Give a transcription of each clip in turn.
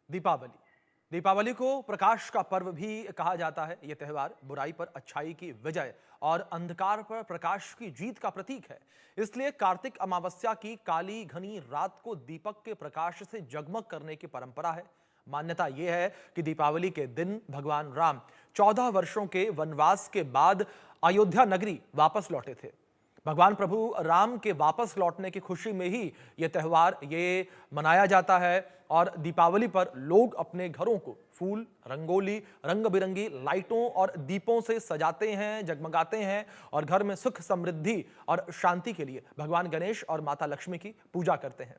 दीपावली दीपावली को प्रकाश का पर्व भी कहा जाता है। यह त्यौहार बुराई पर अच्छाई की विजय और अंधकार पर प्रकाश की जीत का प्रतीक है। इसलिए कार्तिक अमावस्या की काली घनी रात को दीपक के प्रकाश से जगमग करने की परंपरा है। मान्यता यह है कि दीपावली के दिन भगवान राम 14 वर्षों के वनवास के बाद अयोध्या नगरी वापस लौटे थे। भगवान प्रभु राम के वापस लौटने की खुशी में ही यह त्यौहार मनाया जाता है और दीपावली पर लोग अपने घरों को फूल, रंगोली, रंग बिरंगी लाइटों और दीपों से सजाते हैं, जगमगाते हैं और घर में सुख, समृद्धि और शांति के लिए भगवान गणेश और माता लक्ष्मी की पूजा करते हैं।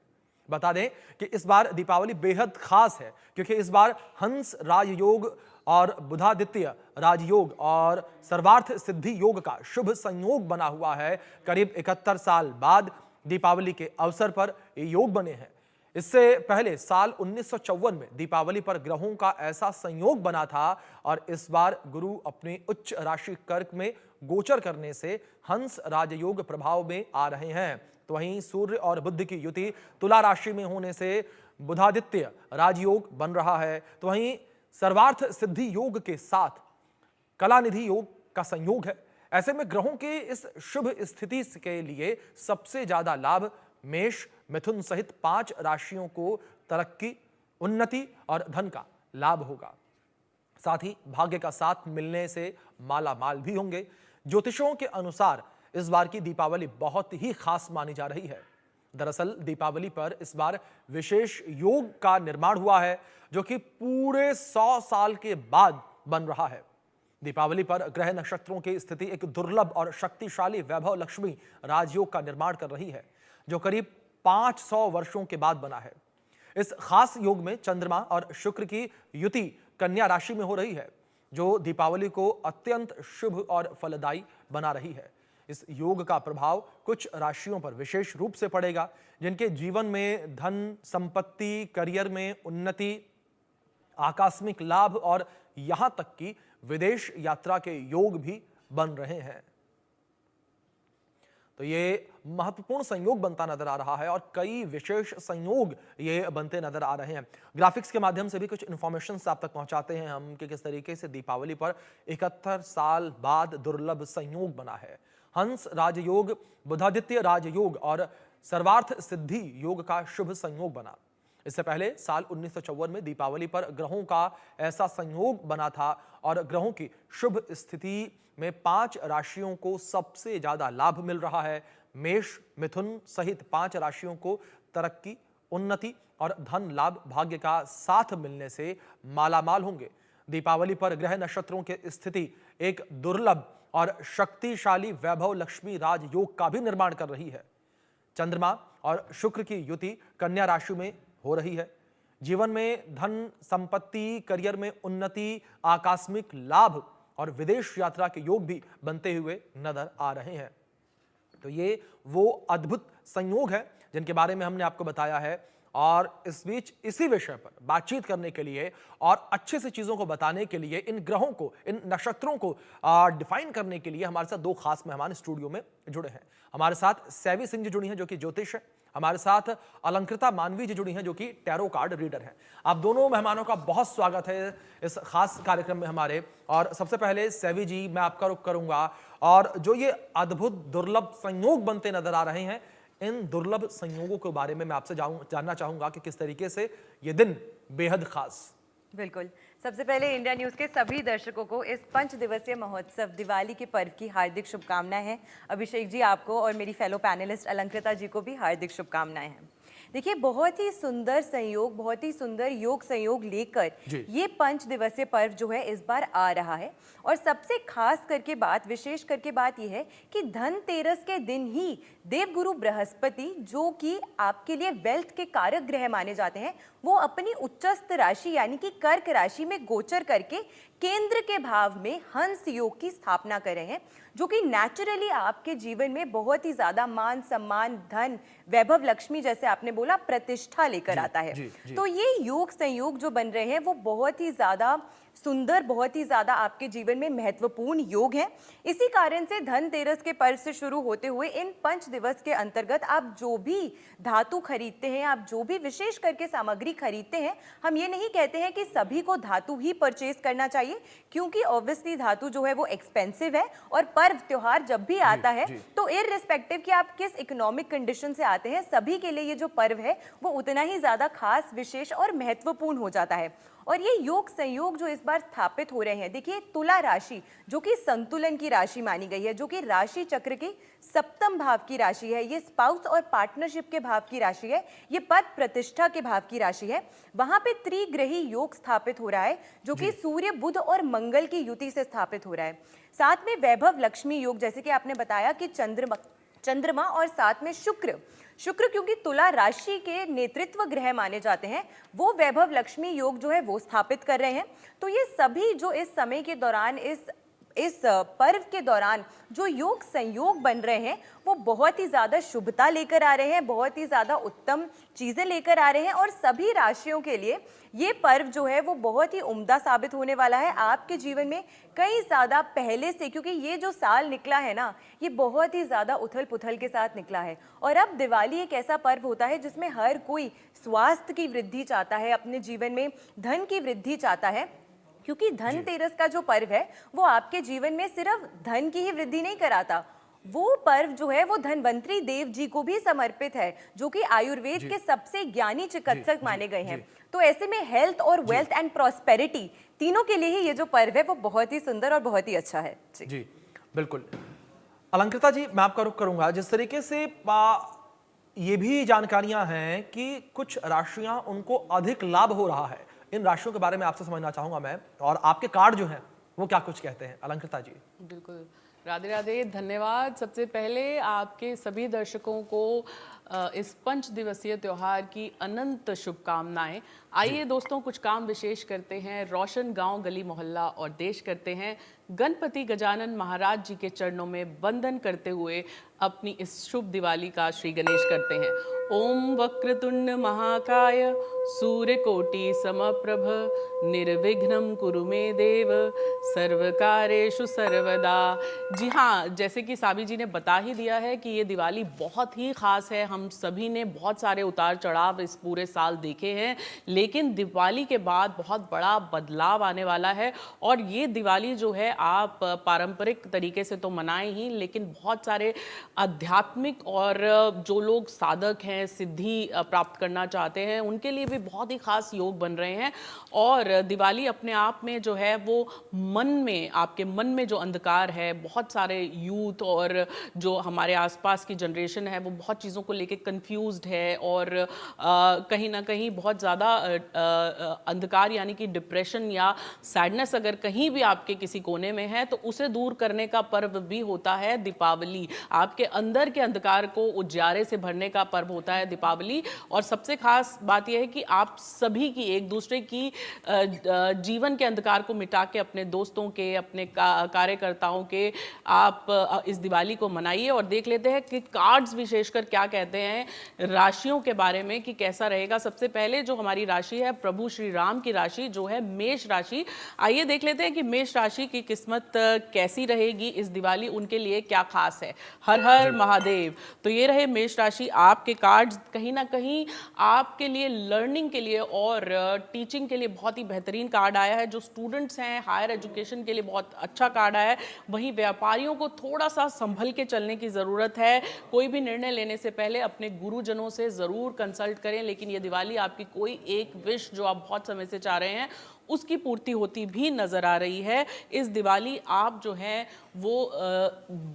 बता दें कि इस बार दीपावली बेहद खास है क्योंकि इस बार हंस राजयोग और बुधादित्य राजयोग और सर्वार्थ सिद्धि योग का शुभ संयोग बना हुआ है। करीब 71 साल बाद दीपावली के अवसर पर ये योग बने हैं। इससे पहले साल 1954 में दीपावली पर ग्रहों का ऐसा संयोग बना था और इस बार गुरु अपने उच्च राशि कर्क में गोचर करने से हंस राजयोग प्रभाव में आ रहे हैं। तो वहीं सूर्य और बुध की युति तुला राशि में होने से बुधादित्य राजयोग बन रहा है। तो वहीं सर्वार्थ सिद्धि योग के साथ कलानिधि योग का संयोग है। ऐसे में ग्रहों के इस शुभ स्थिति के लिए सबसे ज्यादा लाभ मेष, मिथुन सहित 5 राशियों को तरक्की, उन्नति और धन का लाभ होगा। साथ ही भाग्य का साथ मिलने से माला माल भी होंगे। ज्योतिषों के अनुसार इस बार की दीपावली बहुत ही खास मानी जा रही है। दरअसल दीपावली पर इस बार विशेष योग का निर्माण हुआ है जो कि पूरे 100 साल के बाद बन रहा है। दीपावली पर ग्रह नक्षत्रों की स्थिति एक दुर्लभ और शक्तिशाली वैभव लक्ष्मी राजयोग का निर्माण कर रही है जो करीब 500 वर्षों के बाद बना है। इस खास योग में चंद्रमा और शुक्र की युति कन्या राशि में हो रही है जो दीपावली को अत्यंत शुभ और फलदायी बना रही है। इस योग का प्रभाव कुछ राशियों पर विशेष रूप से पड़ेगा जिनके जीवन में धन, संपत्ति, करियर में उन्नति, आकस्मिक लाभ और यहां तक कि विदेश यात्रा के योग भी बन रहे हैं। तो ये महत्वपूर्ण संयोग बनता नजर आ रहा है और कई विशेष संयोग ये बनते नजर आ रहे हैं। ग्राफिक्स के माध्यम से भी कुछ इंफॉर्मेशन आप तक पहुंचाते हैं हम कि किस तरीके से दीपावली पर 71 साल बाद दुर्लभ संयोग बना है। हंस राजयोग, बुधादित्य राजयोग और सर्वार्थ सिद्धि योग का शुभ संयोग बना। इससे पहले साल 1954 में दीपावली पर ग्रहों का ऐसा संयोग बना था और ग्रहों की शुभ स्थिति में 5 राशियों को सबसे ज्यादा लाभ मिल रहा है। मेष, मिथुन सहित 5 राशियों को तरक्की, उन्नति और धन लाभ भाग्य का साथ मिलने से मालामाल होंगे। दीपावली पर ग्रह नक्षत्रों की स्थिति एक दुर्लभ और शक्तिशाली वैभव लक्ष्मी राजयोग का भी निर्माण कर रही है। चंद्रमा और शुक्र की युति कन्या राशि में हो रही है। जीवन में धन, संपत्ति, करियर में उन्नति, आकस्मिक लाभ और विदेश यात्रा के योग भी बनते हुए नजर आ रहे हैं। तो ये वो अद्भुत संयोग है जिनके बारे में हमने आपको बताया है और इस बीच इसी विषय पर बातचीत करने के लिए और अच्छे से चीजों को बताने के लिए, इन ग्रहों को, इन नक्षत्रों को डिफाइन करने के लिए हमारे साथ 2 खास मेहमान स्टूडियो में जुड़े हैं। हमारे साथ सैवी सिंह जी जुड़ी हैं जो कि ज्योतिष है। हमारे साथ अलंकृता मानवी जी जुड़ी हैं जो कि टैरो कार्ड रीडर हैं। आप दोनों मेहमानों का बहुत स्वागत है इस खास कार्यक्रम में हमारे। और सबसे पहले सैवी जी, मैं आपका रुख करूंगा और जो ये अद्भुत दुर्लभ संयोग बनते नजर आ रहे हैं, इन दुर्लभ संयोगों के बारे में मैं आपसे जानना चाहूंगा कि किस तरीके से ये दिन बेहद खास। बिल्कुल, सबसे पहले इंडिया न्यूज़ के सभी दर्शकों को इस 5 दिवसीय महोत्सव दिवाली के पर्व की हार्दिक शुभकामनाएं हैं। अभिषेक जी आपको और मेरी फेलो पैनलिस्ट अलंकृता जी को भी हार्दिक शुभकामनाएं हैं। देखिए, बहुत ही सुंदर संयोग, बहुत ही सुंदर योग संयोग लेकर ये 5 दिवसीय पर्व जो है इस बार आ रहा है। और सबसे खास करके बात, विशेष करके बात यह है कि धनतेरस के दिन ही देवगुरु बृहस्पति, जो कि आपके लिए वेल्थ के कारक ग्रह माने जाते हैं, वो अपनी उच्चस्थ राशि यानी कि कर्क राशि में गोचर करके केंद्र के भाव में हंस योग की स्थापना कर रहे हैं जो कि नेचुरली आपके जीवन में बहुत ही ज्यादा मान, सम्मान, धन, वैभव लक्ष्मी, जैसे आपने बोला, प्रतिष्ठा लेकर आता है। तो ये योग संयोग जो बन रहे हैं वो बहुत ही ज्यादा सुंदर, बहुत ही ज्यादा आपके जीवन में महत्वपूर्ण योग है। इसी कारण से धनतेरस के पर्व से शुरू होते हुए इन 5 दिवस के अंतर्गत आप जो भी धातु खरीदते हैं, आप जो भी विशेष करके सामग्री खरीदते हैं, हम ये नहीं कहते हैं कि सभी को धातु ही परचेज करना चाहिए, क्योंकि ऑब्वियसली धातु जो है वो एक्सपेंसिव है और पर्व त्योहार जब भी आता है तो इररिस्पेक्टिव कि आप किस इकोनॉमिक कंडीशन से आते हैं, सभी के लिए ये जो पर्व है वो उतना ही ज्यादा खास, विशेष और महत्वपूर्ण हो जाता है। और ये योग संयोग जो इस बार स्थापित हो रहे हैं, देखिए तुला राशि जो कि संतुलन की राशि मानी गई है, जो कि राशि चक्र की सप्तम भाव की राशि है, ये स्पाउस और पार्टनरशिप के भाव की राशि है, ये पद प्रतिष्ठा के भाव की राशि है। वहां पे त्रिग्रही योग स्थापित हो रहा है जो कि सूर्य, बुध और मंगल की युति से स्थापित हो रहा है। साथ में वैभव लक्ष्मी योग, जैसे कि आपने बताया कि चंद्रमा और साथ में शुक्र क्योंकि तुला राशि के नेतृत्व ग्रह माने जाते हैं, वो वैभव लक्ष्मी योग जो है वो स्थापित कर रहे हैं। तो ये सभी जो इस समय के दौरान, इस पर्व के दौरान जो योग संयोग बन रहे हैं वो बहुत ही ज़्यादा शुभता लेकर आ रहे हैं, बहुत ही ज़्यादा उत्तम चीज़ें लेकर आ रहे हैं और सभी राशियों के लिए ये पर्व जो है वो बहुत ही उम्दा साबित होने वाला है आपके जीवन में कई ज़्यादा पहले से, क्योंकि ये जो साल निकला है ना, ये बहुत ही ज़्यादा उथल पुथल के साथ निकला है। और अब दिवाली एक ऐसा पर्व होता है जिसमें हर कोई स्वास्थ्य की वृद्धि चाहता है, अपने जीवन में धन की वृद्धि चाहता है, क्योंकि धनतेरस का जो पर्व है वो आपके जीवन में सिर्फ धन की ही वृद्धि नहीं कराता, वो पर्व जो है वो धन्वंतरी देव जी को भी समर्पित है, जो कि आयुर्वेद के सबसे ज्ञानी चिकित्सक माने गए हैं। तो ऐसे में हेल्थ और वेल्थ एंड प्रॉस्पेरिटी तीनों के लिए ही ये जो पर्व है वो बहुत ही सुंदर और बहुत ही अच्छा है। जी बिल्कुल। अलंकृता जी, मैं आपका रुख करूंगा। जिस तरीके से ये भी जानकारियां हैं कि कुछ राशियां उनको अधिक लाभ हो रहा है, इन राशियों के बारे में आपसे समझना चाहूंगा मैं, और आपके कार्ड जो हैं वो क्या कुछ कहते हैं। अलंकृता जी। बिल्कुल, राधे राधे, धन्यवाद। सबसे पहले आपके सभी दर्शकों को इस 5 दिवसीय त्यौहार की अनंत शुभकामनाएं। आइए दोस्तों, कुछ काम विशेष करते हैं, रोशन गांव, गली मोहल्ला और देश करते हैं। गणपति गजानन महाराज जी के चरणों में वंदन करते हुए अपनी इस शुभ दिवाली का श्री गणेश करते हैं। ओम वक्रतुंड महाकाय सूर्यकोटि समप्रभ निर्विघ्नं कुरु मे देव सर्वकारेषु सर्वदा। जी हाँ, जैसे कि साबी जी ने बता ही दिया है कि ये दिवाली बहुत ही खास है। हम सभी ने बहुत सारे उतार चढ़ाव इस पूरे साल देखे हैं, लेकिन दिवाली के बाद बहुत बड़ा बदलाव आने वाला है। और ये दिवाली जो है आप पारंपरिक तरीके से तो मनाएं ही, लेकिन बहुत सारे आध्यात्मिक और जो लोग साधक हैं, सिद्धि प्राप्त करना चाहते हैं, उनके लिए भी बहुत ही खास योग बन रहे हैं। और दिवाली अपने आप में जो है वो मन में, आपके मन में जो अंधकार है, बहुत सारे यूथ और जो हमारे आसपास की जनरेशन है वो बहुत चीज़ों को लेके कंफ्यूज्ड है और कहीं ना कहीं बहुत ज़्यादा अंधकार यानी कि डिप्रेशन या सैडनेस अगर कहीं भी आपके किसी कोने में है तो उसे दूर करने का पर्व भी होता है दीपावली। आपके अंदर के अंधकार को उजियारे से भरने का पर्व होता है दीपावली। और सबसे खास बात यह है कि आप सभी की, एक दूसरे की जीवन के अंधकार को मिटा के अपने दोस्तों के, अपने कार्यकर्ताओं के आप इस दिवाली को मनाइए। और देख लेते हैं कि कार्ड्स विशेषकर क्या कहते हैं राशियों के बारे में कि कैसा रहेगा। सबसे पहले जो हमारी राशि है प्रभु श्री राम की राशि जो है मेष राशि। आइए देख लेते हैं कि मेष राशि की किस्मत कैसी रहेगी इस दिवाली, उनके लिए क्या खास है। हर हर महादेव। तो ये रहे मेष राशि, आपके कार्ड्स कहीं ना कहीं आपके लिए लर्निंग के लिए और टीचिंग के लिए बहुत ही बेहतरीन कार्ड आया है। जो स्टूडेंट्स हैं हायर एजुकेशन के लिए बहुत अच्छा कार्ड आया है। वहीं व्यापारियों को थोड़ा सा संभल के चलने की ज़रूरत है। कोई भी निर्णय लेने से पहले अपने गुरुजनों से ज़रूर कंसल्ट करें। लेकिन ये दिवाली आपकी कोई एक विश जो आप बहुत समय से चाह रहे हैं उसकी पूर्ति होती भी नजर आ रही है। इस दिवाली आप जो हैं वो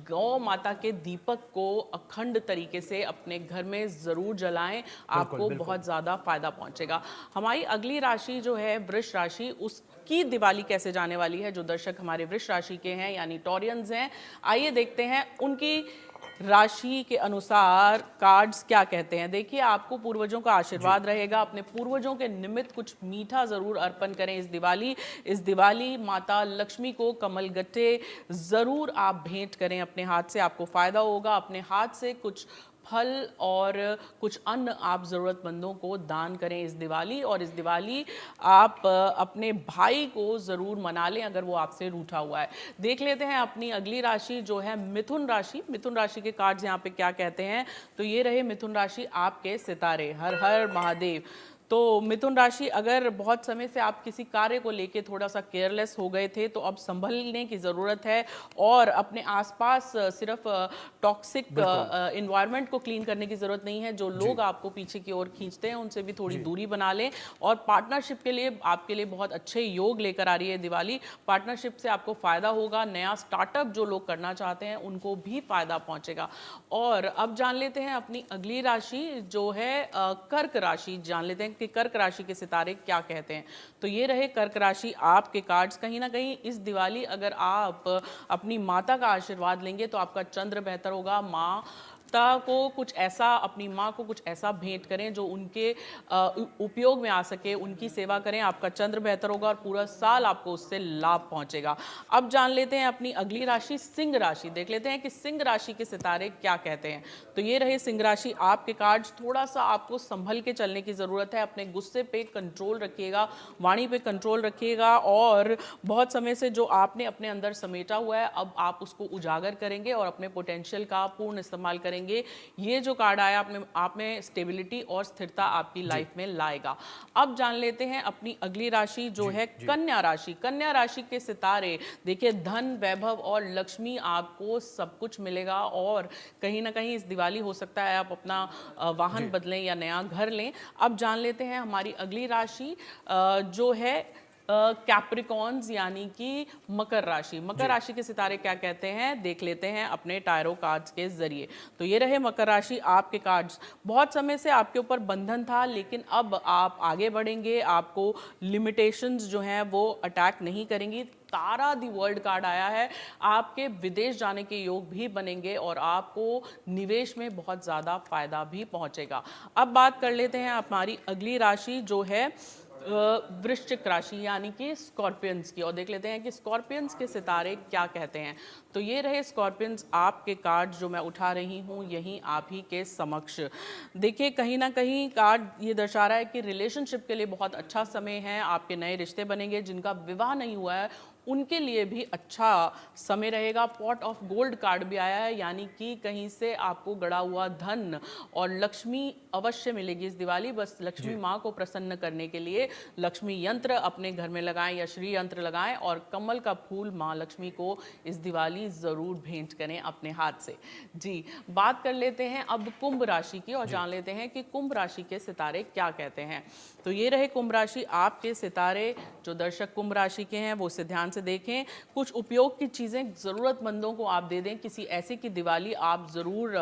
गौ माता के दीपक को अखंड तरीके से अपने घर में ज़रूर जलाएं, आपको बहुत ज़्यादा फायदा पहुंचेगा। हमारी अगली राशि जो है वृष राशि, उसकी दिवाली कैसे जाने वाली है। जो दर्शक हमारे वृष राशि के हैं यानी टॉरियंस हैं, आइए देखते हैं उनकी राशि के अनुसार कार्ड्स क्या कहते हैं। देखिए, आपको पूर्वजों का आशीर्वाद रहेगा। अपने पूर्वजों के निमित्त कुछ मीठा जरूर अर्पण करें इस दिवाली। इस दिवाली माता लक्ष्मी को कमल गट्टे जरूर आप भेंट करें अपने हाथ से, आपको फायदा होगा। अपने हाथ से कुछ फल और कुछ अन्न आप ज़रूरतमंदों को दान करें इस दिवाली। और इस दिवाली आप अपने भाई को ज़रूर मना लें अगर वो आपसे रूठा हुआ है। देख लेते हैं अपनी अगली राशि जो है मिथुन राशि। मिथुन राशि के कार्ड्स यहाँ पे क्या कहते हैं, तो ये रहे मिथुन राशि आपके सितारे। हर हर महादेव। तो मिथुन राशि, अगर बहुत समय से आप किसी कार्य को लेके थोड़ा सा केयरलेस हो गए थे तो अब संभलने की ज़रूरत है और अपने आसपास सिर्फ टॉक्सिक इन्वायरमेंट को क्लीन करने की ज़रूरत नहीं है। जो लोग आपको पीछे की ओर खींचते हैं उनसे भी थोड़ी दूरी बना लें। और पार्टनरशिप के लिए आपके लिए बहुत अच्छे योग लेकर आ रही है दिवाली। पार्टनरशिप से आपको फ़ायदा होगा। नया स्टार्टअप जो लोग करना चाहते हैं उनको भी फ़ायदा पहुँचेगा। और अब जान लेते हैं अपनी अगली राशि जो है कर्क राशि। जान लेते हैं कि कर्क राशि के सितारे क्या कहते हैं। तो ये रहे कर्क राशि आपके कार्ड्स। कहीं ना कहीं इस दिवाली अगर आप अपनी माता का आशीर्वाद लेंगे तो आपका चंद्र बेहतर होगा। माता को कुछ ऐसा, अपनी माँ को कुछ ऐसा भेंट करें जो उनके उपयोग में आ सके, उनकी सेवा करें, आपका चंद्र बेहतर होगा और पूरा साल आपको उससे लाभ पहुंचेगा। अब जान लेते हैं अपनी अगली राशि सिंह राशि। देख लेते हैं कि सिंह राशि के सितारे क्या कहते हैं। तो ये रहे सिंह राशि आपके कार्ड्स। थोड़ा सा आपको संभल के चलने की ज़रूरत है। अपने गुस्से पे कंट्रोल रखिएगा, वाणी पे कंट्रोल रखिएगा और बहुत समय से जो आपने अपने अंदर समेटा हुआ है अब आप उसको उजागर करेंगे और अपने पोटेंशियल का पूर्ण इस्तेमाल करेंगे। ये जो कार्ड आया आप में स्टेबिलिटी और स्थिरता आपकी लाइफ में लाएगा। अब जान लेते हैं अपनी अगली राशि जो है कन्या राशि। कन्या राशि के सितारे देखिए, धन, वैभव और लक्ष्मी, आपको सब कुछ मिलेगा और कहीं ना कहीं इस दिवाली हो सकता है आप अपना वाहन बदलें या नया घर लें। अब जान लेते हैं हमारी अगली राशि जो है कैप्रिकॉन्स यानी कि मकर राशि। मकर राशि के सितारे क्या कहते हैं देख लेते हैं अपने टायरो कार्ड्स के जरिए। तो ये रहे मकर राशि आपके कार्ड्स। बहुत समय से आपके ऊपर बंधन था लेकिन अब आप आगे बढ़ेंगे, आपको लिमिटेशंस जो हैं वो अटैक नहीं करेंगी। तारा दी वर्ल्ड कार्ड आया है। आपके विदेश जाने के योग भी बनेंगे और आपको निवेश में बहुत ज़्यादा फायदा भी पहुंचेगा। अब बात कर लेते हैं हमारी अगली राशि जो है वृश्चिक राशि यानी कि स्कॉर्पियंस की। और देख लेते हैं कि स्कॉर्पियंस के सितारे क्या कहते हैं। तो ये रहे स्कॉर्पियंस आपके कार्ड जो मैं उठा रही हूँ यहीं आप ही के समक्ष। देखिए, कहीं ना कहीं कार्ड ये दर्शा रहा है कि रिलेशनशिप के लिए बहुत अच्छा समय है। आपके नए रिश्ते बनेंगे। जिनका विवाह नहीं हुआ है उनके लिए भी अच्छा समय रहेगा। पॉट ऑफ गोल्ड कार्ड भी आया है यानी कि कहीं से आपको गड़ा हुआ धन और लक्ष्मी अवश्य मिलेगी इस दिवाली। बस लक्ष्मी माँ को प्रसन्न करने के लिए लक्ष्मी यंत्र अपने घर में लगाएं या श्री यंत्र लगाएं और कमल का फूल माँ लक्ष्मी को इस दिवाली ज़रूर भेंट करें अपने हाथ से। जी, बात कर लेते हैं अब कुंभ राशि की और जान लेते हैं कि कुंभ राशि के सितारे क्या कहते हैं। तो ये रहे कुंभ राशि आपके सितारे। जो दर्शक कुंभ राशि के हैं वो इसे ध्यान से देखें। कुछ उपयोग की चीज़ें ज़रूरतमंदों को आप दे दें। किसी ऐसे की दिवाली आप ज़रूर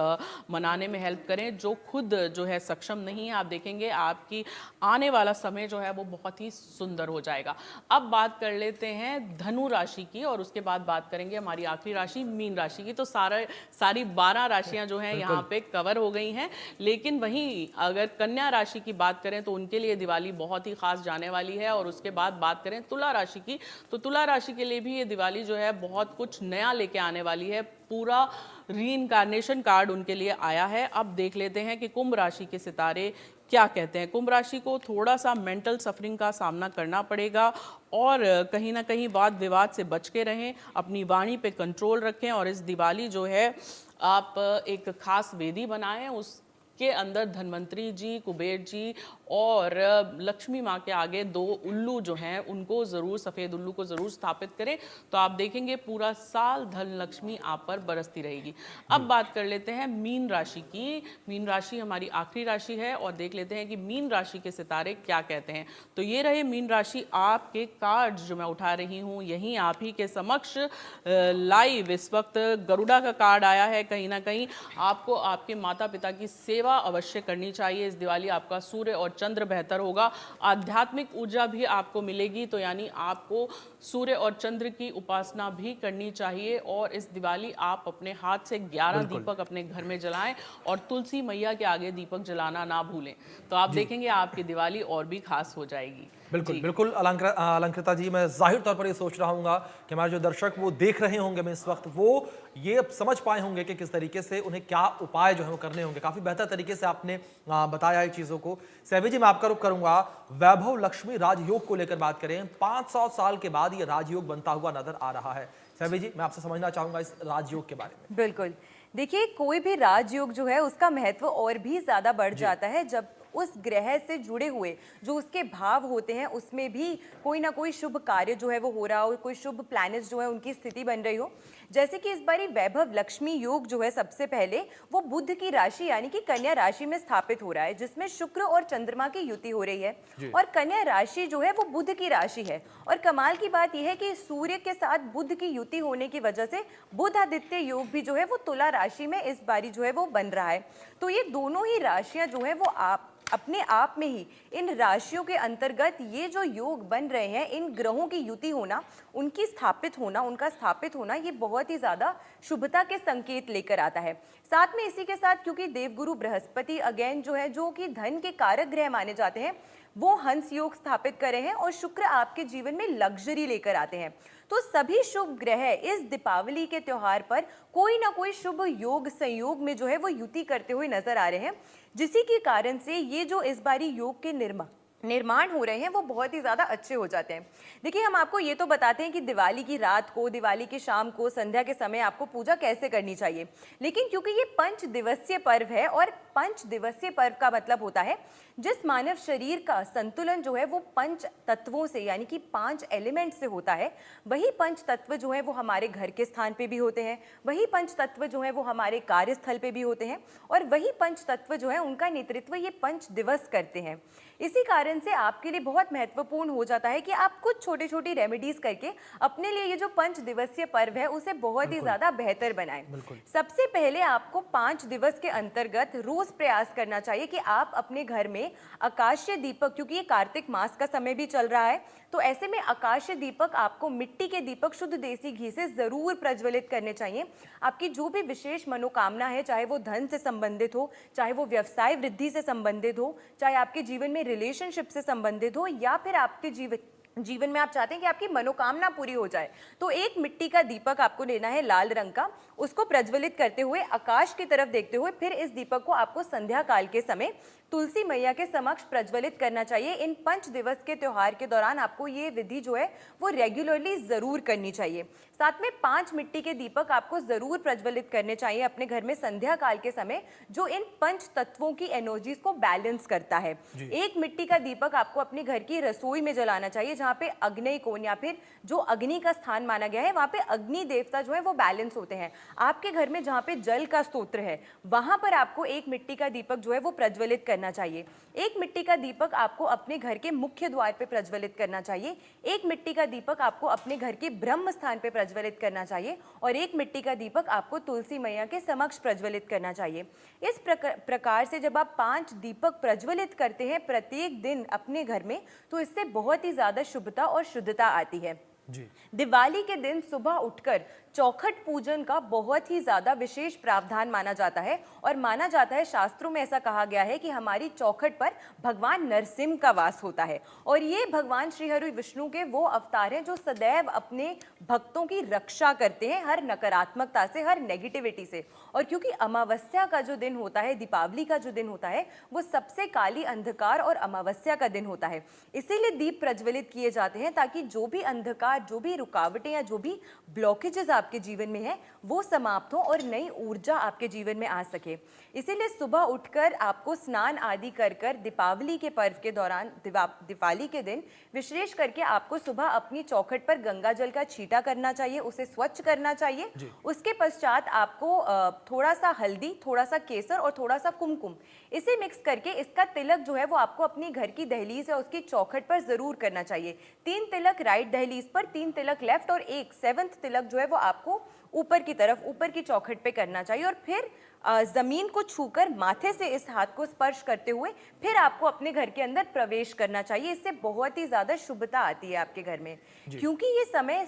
मनाने में हेल्प करें जो खुद जो है सक्षम नहीं है। आप देखेंगे आपकी आने वाला समय जो है वो बहुत ही सुंदर हो जाएगा। अब बात कर लेते हैं धनु राशि की और उसके बाद बात करेंगे हमारी आखिरी राशि मीन राशि की। तो सारी 12 राशियां जो हैं यहाँ पे कवर हो गई हैं। लेकिन वहीं अगर कन्या राशि की बात करें तो उनके लिए दिवाली बहुत ही खास जाने वाली है। और उसके बाद बात करें तुला राशि की, तो तुला राशि के लिए भी ये दिवाली जो है बहुत कुछ नया लेके आने वाली है। पूरा रीइंकार्नेशन कार्ड उनके लिए आया है। अब देख लेते हैं कि कुंभ राशि के सितारे क्या कहते हैं। कुंभ राशि को थोड़ा सा मेंटल सफरिंग का सामना करना पड़ेगा और कहीं ना कहीं वाद विवाद से बच के रहें। अपनी वाणी पे कंट्रोल रखें और इस दिवाली जो है आप एक खास वेदी बनाएं, उसके अंदर धन्वंतरी जी, कुबेर जी और लक्ष्मी माँ के आगे 2 उल्लू जो हैं उनको ज़रूर, सफ़ेद उल्लू को ज़रूर स्थापित करें। तो आप देखेंगे पूरा साल धन लक्ष्मी आप पर बरसती रहेगी। अब बात कर लेते हैं मीन राशि की। मीन राशि हमारी आखिरी राशि है और देख लेते हैं कि मीन राशि के सितारे क्या कहते हैं। तो ये रहे मीन राशि आपके कार्ड जो मैं उठा रही हूँ यहीं आप ही के समक्ष लाइव। इस वक्त गरुड़ा का कार्ड आया है। कहीं ना कहीं आपको आपके माता पिता की सेवा अवश्य करनी चाहिए। इस दिवाली आपका सूर्य और चंद्र बेहतर होगा। आध्यात्मिक ऊर्जा भी आपको मिलेगी। तो यानी आपको सूर्य और चंद्र की उपासना भी करनी चाहिए। और इस दिवाली आप अपने हाथ से 11 दीपक अपने घर में जलाएं और तुलसी मैया के आगे दीपक जलाना ना भूलें। तो आप देखेंगे आपकी दिवाली और भी खास हो जाएगी। बिल्कुल बिल्कुल अलंकृता जी, मैं जाहिर तौर पर ये सोच रहा हूँगा कि हमारे जो दर्शक वो देख रहे होंगे में इस वक्त, वो ये अब समझ पाए होंगे कि किस तरीके से उन्हें क्या उपाय जो है वो करने होंगे। काफी बेहतर तरीके से आपने बताया ये चीजों को। सैवी जी, मैं आपका रुख करूंगा, वैभव लक्ष्मी राजयोग को लेकर बात करें। 500 साल के बाद ये राजयोग बनता हुआ नजर आ रहा है। सैवी जी, मैं आपसे समझना चाहूंगा इस राजयोग के बारे में। बिल्कुल, देखिए कोई भी राजयोग जो है उसका महत्व और भी ज्यादा बढ़ जाता है जब उस ग्रह से जुड़े हुए जो उसके भाव होते हैं उसमें भी कोई ना कोई शुभ कार्य जो है वो हो रहा हो, कोई शुभ प्लैनेट्स जो है उनकी स्थिति बन रही हो। जैसे कि इस बारी वैभव लक्ष्मी योग जो है सबसे पहले वो बुध की राशि यानी कि कन्या राशि में स्थापित हो रहा है, जिसमें शुक्र और चंद्रमा की युति हो रही है। और कन्या राशि जो है वो बुध की राशि है। और कमाल की बात यह है कि सूर्य के साथ बुध की युति होने की वजह से बुध आदित्य योग भी जो है वो तुला राशि में इस बारी जो है वो बन रहा है। तो ये दोनों ही राशियां जो है वो अपने आप में ही इन राशियों के अंतर्गत ये जो योग बन रहे हैं, इन ग्रहों की युति होना, उनकी स्थापित होना, उनका स्थापित होना, ये बहुत ही ज्यादा शुभता के संकेत लेकर आता है। साथ में इसी के साथ क्योंकि देवगुरु बृहस्पति अगेन जो है जो कि धन के कारक ग्रह माने जाते हैं, वो हंस योग स्थापित कर रहे हैं और शुक्र आपके जीवन में लग्जरी लेकर आते हैं। तो सभी शुभ ग्रह इस दीपावली के त्योहार पर कोई ना कोई शुभ योग संयोग में जो है वो युति करते हुए नजर आ रहे हैं, जिसी के कारण से ये जो इस बारी योग के निर्माण हो रहे हैं वो बहुत ही ज़्यादा अच्छे हो जाते हैं। देखिए, हम आपको ये तो बताते हैं कि दिवाली की रात को, दिवाली की शाम को, संध्या के समय आपको पूजा कैसे करनी चाहिए, लेकिन क्योंकि ये 5 दिवसीय पर्व है और 5 दिवसीय पर्व का मतलब होता है जिस मानव शरीर का संतुलन जो है वो 5 तत्वों से यानी कि 5 एलिमेंट से होता है, वही 5 तत्व जो है वो हमारे घर के स्थान पे भी होते हैं, वही 5 तत्व जो है वो हमारे कार्यस्थल पे भी होते हैं और वही 5 तत्व जो है उनका नेतृत्व ये 5 दिवस करते हैं। इसी कारण से आपके लिए बहुत महत्वपूर्ण हो जाता है कि आप कुछ छोटी छोटी रेमेडीज करके अपने लिए ये जो 5 दिवसीय पर्व है उसे बहुत ही ज्यादा बेहतर बनाएं। सबसे पहले आपको 5 दिवस के अंतर्गत रोज प्रयास करना चाहिए कि आप अपने घर में आकाशीय दीपक, क्योंकि ये कार्तिक मास का समय भी चल रहा है, तो ऐसे में आकाशीय दीपक आपको मिट्टी के दीपक शुद्ध देसी घी से जरूर प्रज्वलित करने चाहिए। आपकी जो भी विशेष मनोकामना है, चाहे वो धन से संबंधित हो, चाहे वो व्यवसाय वृद्धि से संबंधित हो, चाहे आपके जीवन में रिलेशनशिप से संबंधित हो, या फिर आपके जीवन में आप चाहते हैं कि आपकी मनोकामना पूरी हो जाए, तो एक मिट्टी का दीपक आपको लेना है लाल रंग का, उसको प्रज्वलित करते हुए आकाश की तरफ देखते हुए फिर इस दीपक को आपको संध्या काल के समय तुलसी मैया के समक्ष प्रज्वलित करना चाहिए। इन 5 दिवस के त्योहार के दौरान आपको ये विधि जो है वो रेगुलरली जरूर करनी चाहिए। साथ में 5 मिट्टी के दीपक आपको जरूर प्रज्वलित करने चाहिए अपने घर में संध्या काल के समय, जो इन 5 तत्वों की एनर्जीज को बैलेंस करता है। एक मिट्टी का दीपक आपको अपने घर की रसोई में जलाना चाहिए, जहाँ पे अग्नि कोण या फिर जो अग्नि का स्थान माना गया है, वहाँ पे अग्नि देवता जो है वो बैलेंस होते हैं। आपके घर में जहाँ पे जल का स्तोत्र है, वहां पर आपको एक मिट्टी का दीपक जो है वो प्रज्वलित करना चाहिए। एक मिट्टी का दीपक आपको अपने घर के मुख्य द्वार पे प्रज्वलित करना चाहिए। एक मिट्टी का दीपक आपको अपने घर के ब्रह्म स्थान पे प्रज्वलित करना चाहिए और एक मिट्टी का दीपक आपको तुलसी मैया के समक्ष प्रज्वलित करना चाहिए। इस प्रकार से जब आप 5 दीपक प्रज्वलित करते हैं प्रत्येक दिन अपने घर में, तो इससे बहुत ही ज्यादा शुभता और शुद्धता आती है। दिवाली के दिन सुबह उठकर चौखट पूजन का बहुत ही ज्यादा विशेष प्रावधान माना जाता है और माना जाता है, शास्त्रों में ऐसा कहा गया है कि हमारी चौखट पर भगवान नरसिंह का वास होता है और ये भगवान श्री हरि विष्णु के वो अवतार हैं जो सदैव अपने भक्तों की रक्षा करते हैं हर नकारात्मकता से, हर नेगेटिविटी से। और क्योंकि अमावस्या का जो दिन होता है, दीपावली का जो दिन होता है, वो सबसे काली अंधकार और अमावस्या का दिन होता है, इसीलिए दीप प्रज्वलित किए जाते हैं ताकि जो भी अंधकार, जो भी रुकावटें या जो भी ब्लॉकेजेस आपके जीवन में है वो समाप्त हो और नई ऊर्जा आपके जीवन में आ सके। इसीलिए सुबह उठकर आपको स्नान आदि कर कर दीपावली के पर्व के दौरान, दिवाली के दिन विशेष करके आपको सुबह अपनी चौखट पर गंगा जल का छींटा करना चाहिए, उसे स्वच्छ करना चाहिए। उसके पश्चात आपको थोड़ा सा हल्दी, थोड़ा सा केसर और थोड़ा सा कुमकुम, इसे मिक्स करके इसका तिलक जो है वो आपको अपनी घर की दहलीज या उसकी चौखट पर जरूर करना चाहिए। 3 तिलक राइट दहलीज पर, 3 तिलक लेफ्ट और एक 7th तिलक जो है वो आपको ऊपर की तरफ, ऊपर की चौखट पे करना चाहिए। और फिर जमीन को छूकर माथे से इस हाथ को स्पर्श करते हुए फिर आपको अपने घर के अंदर प्रवेश करना चाहिए। इससे बहुत ही ज्यादा शुभता आती है आपके घर में, क्योंकि ये समय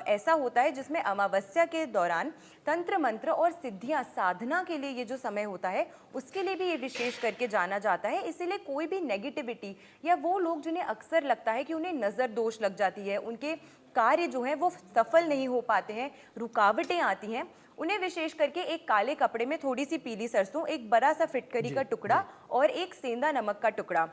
ऐसा होता है जिसमें अमावस्या के दौरान तंत्र मंत्र और सिद्धियां साधना के लिए ये जो समय होता है उसके लिए भी ये विशेष करके जाना जाता है। इसीलिए कोई भी नेगेटिविटी या वो लोग जिन्हें अक्सर लगता है कि उन्हें नजर दोष लग जाती है, उनके कार्य जो है वो सफल नहीं हो पाते हैं, रुकावटें आती हैं, उन्हें विशेष करके एक काले कपड़े में थोड़ी सी पीली सरसों, एक बड़ा सा फिटकरी का टुकड़ा और एक सेंधा नमक का टुकड़ा,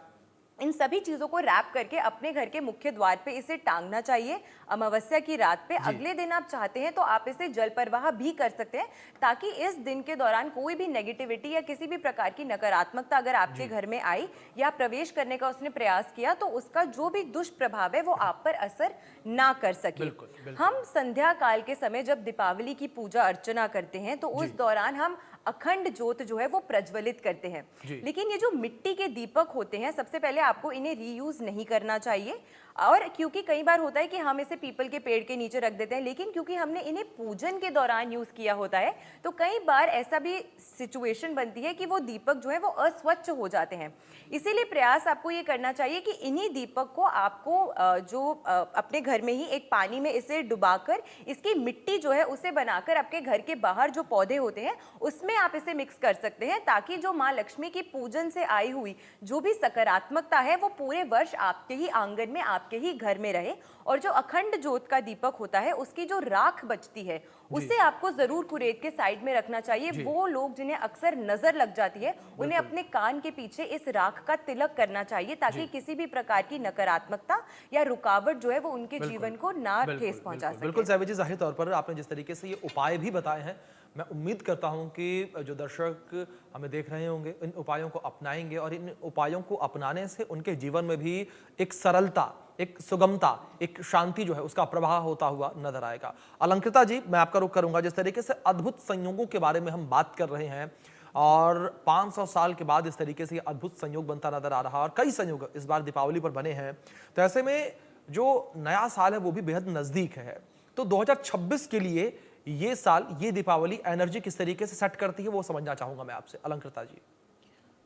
इन सभी चीजों को रैप करके अपने घर के मुख्य द्वार पे इसे टांगना चाहिए अमावस्या की रात पे। अगले दिन आप चाहते हैं तो आप इसे जल प्रवाह भी कर सकते हैं, ताकि इस दिन के दौरान कोई भी नेगेटिविटी या किसी भी प्रकार की नकारात्मकता अगर आपके घर में आई या प्रवेश करने का उसने प्रयास किया तो उसका जो भी दुष्प्रभाव है वो आप पर असर ना कर सके। हम संध्या काल के समय जब दीपावली की पूजा अर्चना करते हैं तो उस दौरान हम अखंड ज्योत जो है वो प्रज्वलित करते हैं, लेकिन ये जो मिट्टी के दीपक होते हैं सबसे पहले आपको इन्हें रीयूज नहीं करना चाहिए। और क्योंकि कई बार होता है कि हम इसे पीपल के पेड़ के नीचे रख देते हैं, लेकिन क्योंकि हमने इन्हें पूजन के दौरान यूज किया होता है तो कई बार ऐसा भी सिचुएशन बनती है कि वो दीपक जो है वो अस्वच्छ हो जाते हैं। इसीलिए प्रयास आपको ये करना चाहिए कि इन्हीं दीपक को आपको अपने घर में ही एक पानी में इसे डुबाकर इसकी मिट्टी जो है उसे बनाकर आपके घर के बाहर जो पौधे होते हैं उसमें आप इसे मिक्स कर सकते हैं, ताकि जो माँ लक्ष्मी की पूजन से आई हुई जो भी सकारात्मकता है वो पूरे वर्ष आपके ही आंगन में आपके ही घर में रहे। और जो अखंड ज्योत का दीपक होता है उसकी जो राख बचती है उसे आपको जरूर कुरेद के साइड में रखना चाहिए। वो लोग जिन्हें अक्सर नजर लग जाती है उन्हें अपने कान के पीछे इस राख का तिलक करना चाहिए, ताकि किसी भी प्रकार की नकारात्मकता या रुकावट जो है वो उनके जीवन को ना ठेस पहुंचा सके। बिल्कुल साहिबा जी, जाहिर तौर पर आपने जिस तरीके से ये उपाय भी बताए हैं, मैं उम्मीद करता हूं कि जो दर्शक हमें देख रहे होंगे इन उपायों को अपनाएंगे और इन उपायों को अपनाने से उनके जीवन में भी एक सरलता, एक सुगमता, एक शांति जो है उसका प्रवाह होता हुआ नजर आएगा। अलंकृता जी, मैं आपका रुख करूंगा। जिस तरीके से अद्भुत संयोगों के बारे में हम बात कर रहे हैं और 500 साल के बाद इस तरीके से अद्भुत संयोग बनता नजर आ रहा है और कई संयोग इस बार दीपावली पर बने हैं, तो ऐसे में जो नया साल है वो भी बेहद नजदीक है। तो 2026 के लिए ये साल, ये दीपावली एनर्जी किस तरीके से सेट करती है वो समझना चाहूंगा मैं आपसे, अलंकृता जी।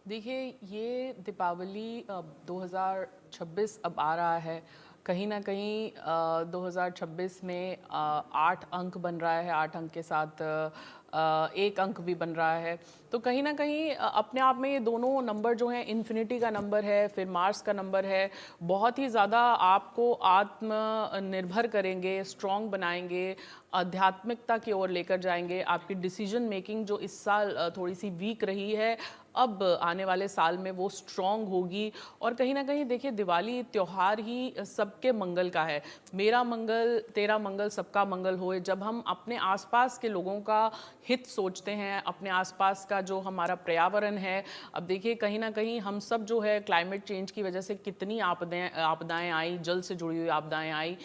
देखिए, ये दीपावली 2026 अब आ रहा है। कहीं ना कहीं 2026 में 8 अंक बन रहा है, 8 अंक के साथ 1 अंक भी बन रहा है। तो कहीं ना कहीं अपने आप में ये दोनों नंबर जो हैं, इन्फिनिटी का नंबर है, फिर मार्स का नंबर है, बहुत ही ज़्यादा आपको आत्मनिर्भर करेंगे, स्ट्रॉन्ग बनाएंगे, आध्यात्मिकता की ओर लेकर जाएंगे। आपकी डिसीजन मेकिंग जो इस साल थोड़ी सी वीक रही है, अब आने वाले साल में वो स्ट्रॉन्ग होगी। और कहीं ना कहीं देखिए, दिवाली त्यौहार ही सबके मंगल का है। मेरा मंगल, तेरा मंगल, सबका मंगल होए। जब हम अपने आसपास के लोगों का हित सोचते हैं, अपने आसपास का जो हमारा पर्यावरण है, अब देखिए कहीं ना कहीं हम सब जो है क्लाइमेट चेंज की वजह से कितनी आपदाएं आई, जल से जुड़ी हुई आपदाएं आई।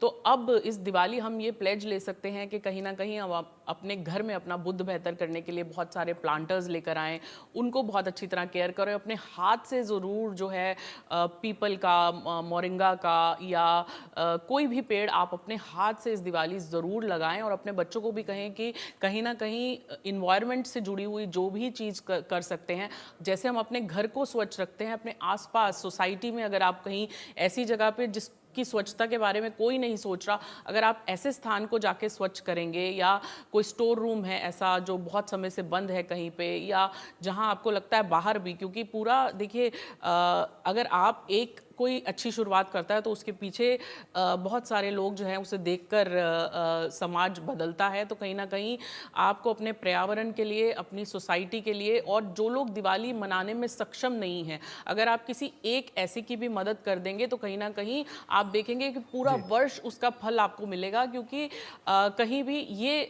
तो अब इस दिवाली हम ये प्लेज ले सकते हैं कि कहीं ना कहीं हम अपने घर में अपना बुद्ध बेहतर करने के लिए बहुत सारे प्लांटर्स लेकर आएँ, उनको बहुत अच्छी तरह केयर करें। अपने हाथ से ज़रूर जो है पीपल का, मोरिंगा का या कोई भी पेड़ आप अपने हाथ से इस दिवाली ज़रूर लगाएं। और अपने बच्चों को भी कहें कि कहीं ना कहीं इन्वायरमेंट से जुड़ी हुई जो भी चीज़ कर सकते हैं, जैसे हम अपने घर को स्वच्छ रखते हैं, अपने आसपास सोसाइटी में अगर आप कहीं ऐसी जगह पे की स्वच्छता के बारे में कोई नहीं सोच रहा, अगर आप ऐसे स्थान को जाके स्वच्छ करेंगे, या कोई स्टोर रूम है ऐसा जो बहुत समय से बंद है कहीं पे, या जहां आपको लगता है बाहर भी, क्योंकि पूरा देखिए अगर आप एक कोई अच्छी शुरुआत करता है तो उसके पीछे बहुत सारे लोग जो हैं उसे देखकर समाज बदलता है। तो कहीं ना कहीं आपको अपने पर्यावरण के लिए, अपनी सोसाइटी के लिए, और जो लोग दिवाली मनाने में सक्षम नहीं हैं, अगर आप किसी एक ऐसे की भी मदद कर देंगे तो कहीं ना कहीं आप देखेंगे कि पूरा वर्ष उसका फल आपको मिलेगा। क्योंकि कहीं भी ये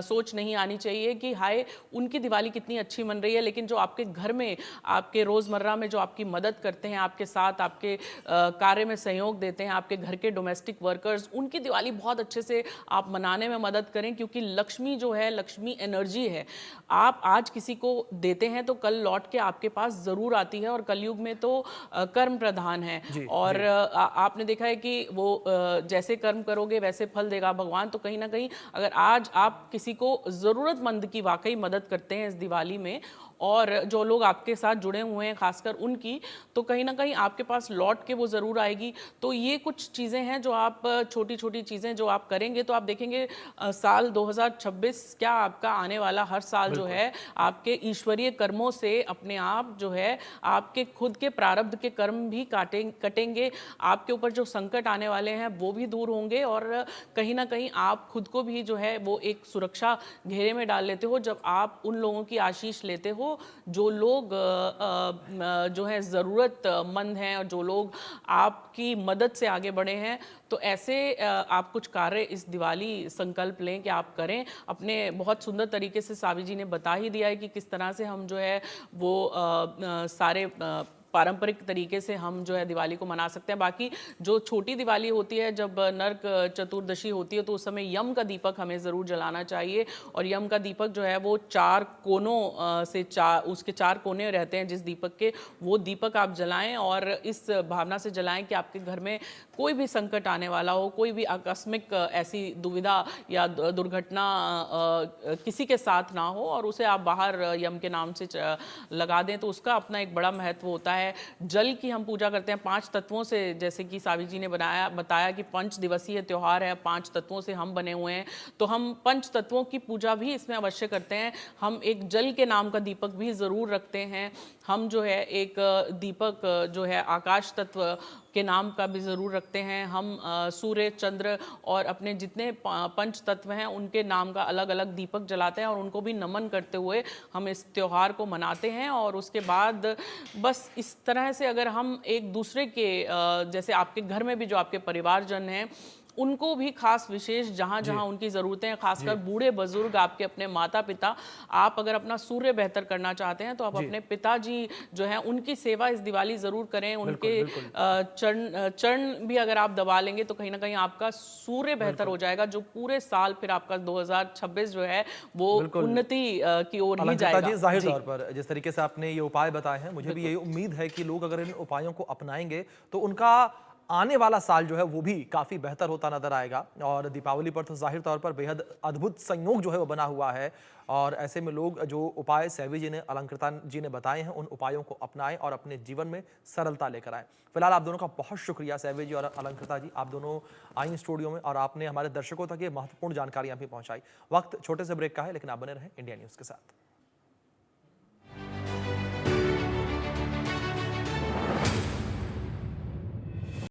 सोच नहीं आनी चाहिए कि हाय उनकी दिवाली कितनी अच्छी मन रही है, लेकिन जो आपके घर में, आपके रोज़मर्रा में जो आपकी मदद करते हैं, आपके साथ, आपके आपके कार्य में सहयोग देते हैं, आपके घर के डोमेस्टिक वर्कर्स, उनकी दिवाली बहुत अच्छे से आप मनाने में मदद करें, क्योंकि लक्ष्मी जो है, लक्ष्मी एनर्जी है। आप आज किसी को देते हैं तो कल लौट के आपके पास ज़रूर आती है, और कलयुग में तो कर्म प्रधान है। और आपने देखा है कि वो जैसे कर्म करोगे वैसे फल देगा भगवान। तो कहीं ना कहीं अगर आज आप किसी को ज़रूरतमंद की वाकई मदद करते हैं इस दिवाली में, और जो लोग आपके साथ जुड़े हुए हैं खासकर उनकी, तो कहीं ना कहीं आपके पास लौट के वो ज़रूर आएगी। तो ये कुछ चीज़ें हैं जो आप, छोटी छोटी चीज़ें जो आप करेंगे तो आप देखेंगे साल 2026 क्या आपका आने वाला हर साल जो है आपके ईश्वरीय कर्मों से अपने आप जो है, आपके खुद के प्रारब्ध के कर्म भी कटेंगे, आपके ऊपर जो संकट आने वाले हैं वो भी दूर होंगे, और कहीं ना कहीं आप खुद को भी जो है वो एक सुरक्षा घेरे में डाल लेते हो जब आप उन लोगों की आशीष लेते हो जो लोग जो है ज़रूरतमंद हैं, और जो लोग आपकी मदद से आगे बढ़े हैं। तो ऐसे आप कुछ कार्य इस दिवाली संकल्प लें कि आप करें। अपने बहुत सुंदर तरीके से सावी जी ने बता ही दिया है कि किस तरह से हम जो है वो सारे पारंपरिक तरीके से हम जो है दिवाली को मना सकते हैं। बाकी जो छोटी दिवाली होती है, जब नरक चतुर्दशी होती है, तो उस समय यम का दीपक हमें ज़रूर जलाना चाहिए। और यम का दीपक जो है वो 4 कोनों से उसके 4 कोने रहते हैं जिस दीपक के, वो दीपक आप जलाएं, और इस भावना से जलाएं कि आपके घर में कोई भी संकट आने वाला हो, कोई भी आकस्मिक ऐसी दुविधा या दुर्घटना किसी के साथ ना हो, और उसे आप बाहर यम के नाम से लगा दें, तो उसका अपना एक बड़ा महत्व होता है। जल की हम पूजा करते हैं 5 तत्वों से, जैसे कि सावी जी ने बताया कि 5 दिवसीय त्योहार है, 5 तत्वों से हम बने हुए हैं, तो हम 5 तत्वों की पूजा भी इसमें अवश्य करते हैं। हम एक जल के नाम का दीपक भी ज़रूर रखते हैं। हम जो है एक दीपक जो है आकाश तत्व के नाम का भी ज़रूर रखते हैं। हम सूर्य, चंद्र और अपने जितने 5 तत्व हैं उनके नाम का अलग अलग दीपक जलाते हैं, और उनको भी नमन करते हुए हम इस त्यौहार को मनाते हैं। और उसके बाद बस इस तरह से अगर हम एक दूसरे के जैसे आपके घर में भी जो आपके परिवारजन हैं, उनको भी खास विशेष जहाँ जहाँ उनकी ज़रूरतें हैं, खासकर बूढ़े बुजुर्ग, आपके अपने माता पिता, आप अगर अपना सूर्य बेहतर करना चाहते हैं तो आप अपने पिताजी जो हैं उनकी सेवा इस दिवाली ज़रूर करें। उनके चरण भी अगर आप दबा लेंगे तो कहीं ना कहीं आपका सूर्य बेहतर हो जाएगा, जो पूरे साल फिर आपका 2026 जो है वो उन्नति की ओर ही जाएगा। जी, जाहिर तौर पर जिस तरीके से आपने ये उपाय बताए हैं, मुझे भी यही उम्मीद है कि लोग अगर इन उपायों को अपनाएंगे तो उनका आने वाला साल जो है वो भी काफ़ी बेहतर होता नजर आएगा। और दीपावली पर तो जाहिर तौर पर बेहद अद्भुत संयोग जो है वो बना हुआ है, और ऐसे में लोग जो उपाय सैवी जी ने, अलंकृता जी ने बताए हैं, उन उपायों को अपनाएं और अपने जीवन में सरलता लेकर आएं। फिलहाल आप दोनों का बहुत शुक्रिया, सैवी जी और अलंकृता जी, आप दोनों आई स्टूडियो में और आपने हमारे दर्शकों तक ये महत्वपूर्ण जानकारियां भी पहुंचाई। वक्त छोटे से ब्रेक का है, लेकिन आप बने रहें इंडिया न्यूज़ के साथ।